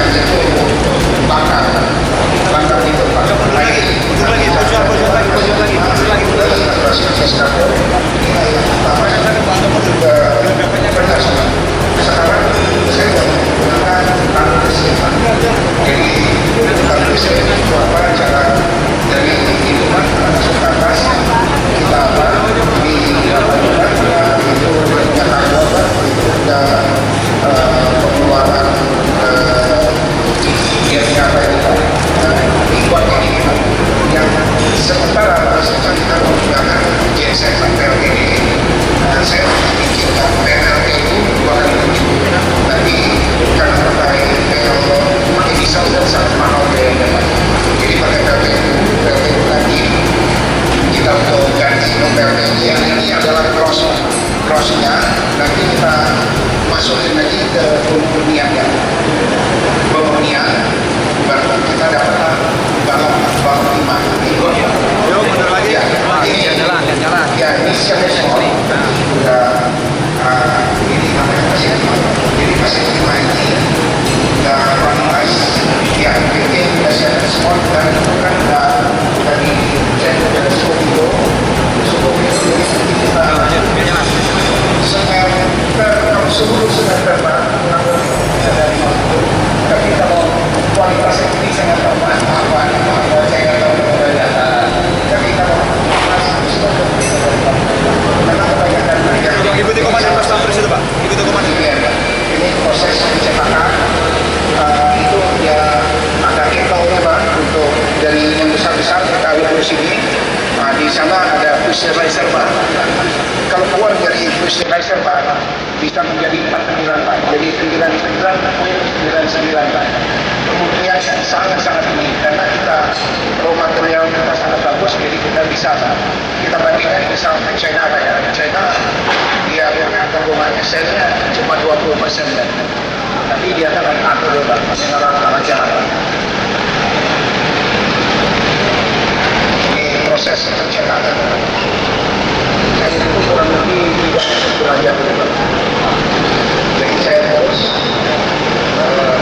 yang itu bakar itu Pak. Mundur lagi, juga benar sekarang saya tidak menggunakan tangkis jadi tangkis itu apa cara dari itu kan masuk ke atas kita apa di lapangan itu ternyata apa dan pengeluaran dia apa itu dibuat ini yang sementara prosesnya kita menggunakan genset sampai ini saya pikirkan PLT itu 2 kali lebih nanti karena pakai pakai diesel dan sangat mahal biayanya jadi pakai PLT itu nanti kita untuk ganti PLT yang ini adalah crossnya nanti kita masukin lagi ke bumbu baru kita dapat balok 5 itu ya mundur lagi. ya jalan ya ini siapa semua ini namanya pasien jadi pasien 5 ini udah randomize ya bikin pasien respon dan kan dari skop itu jadi kita semester kalau sebelum semester Pak dari tapi kalau kualitas ini sangat apa saya nggak tahu tapi kalau karena kebanyakan Ikuti komandan pas tampres itu Pak. Ikuti komandan. ini proses pencetakan itu ya ada ketolnya Pak untuk dari yang besar-besar kita ambil di sini. Nah, di sana ada pasteurizer Pak. Kalau keluar dari pasteurizer Pak bisa menjadi 49 Pak. Jadi 99 Pak. Kemudian sangat-sangat ini karena kita raw material kita sangat bagus jadi kita bisa Pak. Kita bandingkan misalnya China Pak ya. China dia punya kandungannya selnya cuma 20% kan. Tapi dia kan atur Pak. Masih orang jalan. Proses pencetakan saya itu kurang lebih 3 belajar jadi saya terus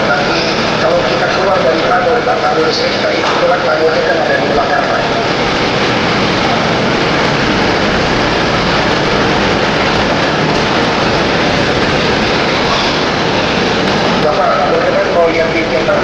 nanti kalau kita keluar dari kantor kita itu keluar kantornya kan ada di belakang Bapak bagaimana mau lihat video kan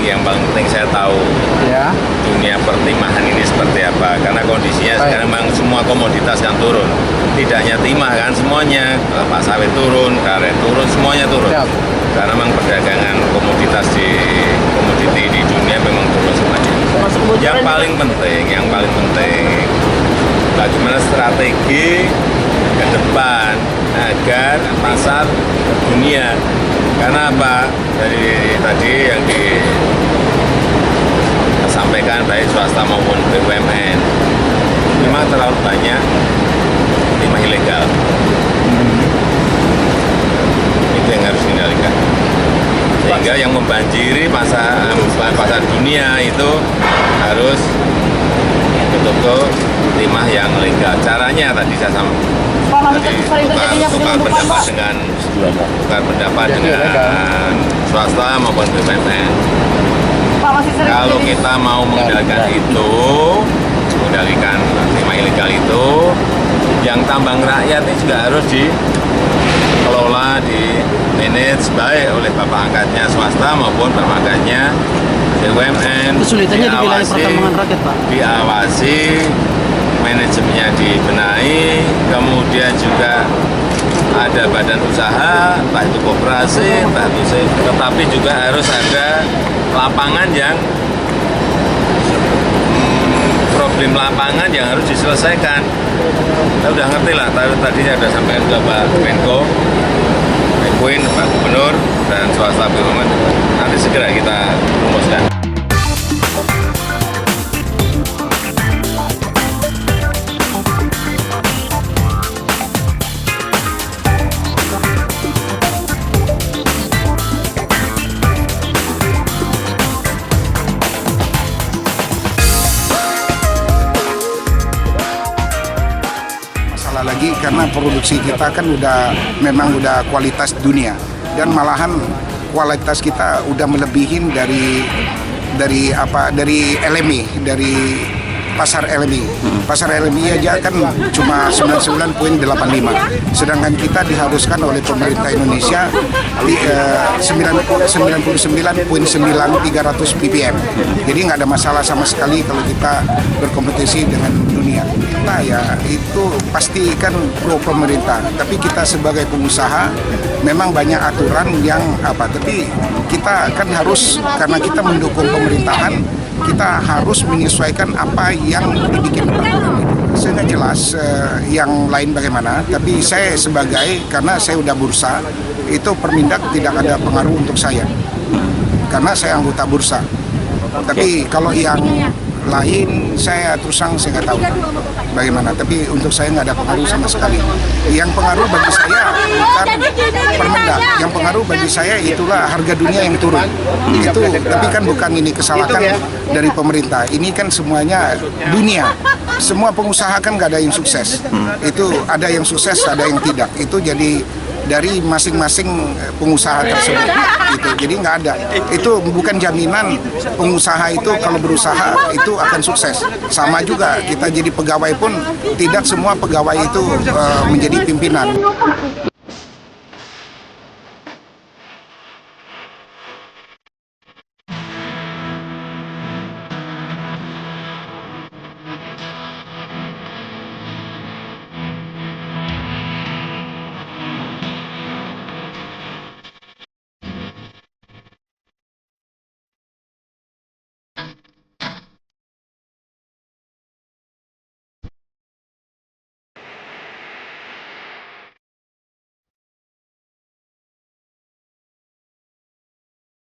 yang paling penting saya tahu Ya. dunia pertimahan ini seperti apa, karena kondisinya sekarang memang semua komoditas kan turun, tidak hanya timah kan, semuanya kelapa sawit turun, karet turun, semuanya turun. Ya. Karena memang perdagangan komoditi di dunia memang turun semuanya. Yang paling penting bagaimana strategi ke depan agar pasar dunia. Karena apa? Dari tadi yang disampaikan baik swasta maupun BUMN, memang terlalu banyak timah ilegal. Itu yang harus dikendalikan. sehingga yang membanjiri pasar dunia itu harus betul-betul timah yang legal. Caranya tadi saya tukar pendapat dengan swasta maupun BUMN. Kalau kita mau mengendalikan itu, mengendalikan timah ilegal itu, yang tambang rakyat ini juga harus dikelola, di-manage baik oleh bapak angkatnya swasta maupun bapak angkatnya BUMN. Kesulitannya di wilayah pertambangan rakyat, Pak. Diawasi, manajemennya dibenahi, kemudian juga ada badan usaha, entah itu koperasi, entah itu tetapi juga harus ada lapangan yang problem lapangan yang harus diselesaikan. Kita udah ngerti lah, tadi saya sudah sampaikan ke Pak Menko, Menkuin, Pak Gubernur, dan swasta BUMN, nanti segera kita rumuskan. Lagi karena produksi kita kan memang udah kualitas dunia, dan malahan kualitas kita udah melebihin dari LME, dari pasar LME. Pasar LME aja kan cuma 99,85, sedangkan kita diharuskan oleh pemerintah Indonesia 99,9300 ppm. Jadi nggak ada masalah sama sekali kalau kita berkompetisi dengan dunia. Nah ya itu pasti kan pro pemerintah, tapi kita sebagai pengusaha memang banyak aturan yang tapi kita kan harus, karena kita mendukung pemerintahan, kita harus menyesuaikan apa yang dibikin peraturan itu. Saya nggak jelas yang lain bagaimana, tapi saya karena saya udah bursa, itu Permindak tidak ada pengaruh untuk saya, karena saya anggota bursa. Tapi kalau yang lain saya terus terang saya nggak tahu bagaimana, tapi untuk saya nggak ada pengaruh sama sekali. Yang pengaruh bagi saya bukan Permendak, yang pengaruh bagi saya itulah harga dunia yang turun itu. Tapi kan bukan ini kesalahan dari pemerintah, ini kan semuanya dunia, semua pengusaha kan nggak ada yang sukses. Itu ada yang sukses, ada yang tidak, itu jadi dari masing-masing pengusaha tersebut gitu. Jadi nggak ada, itu bukan jaminan pengusaha itu kalau berusaha itu akan sukses. Sama juga kita jadi pegawai pun tidak semua pegawai itu menjadi pimpinan.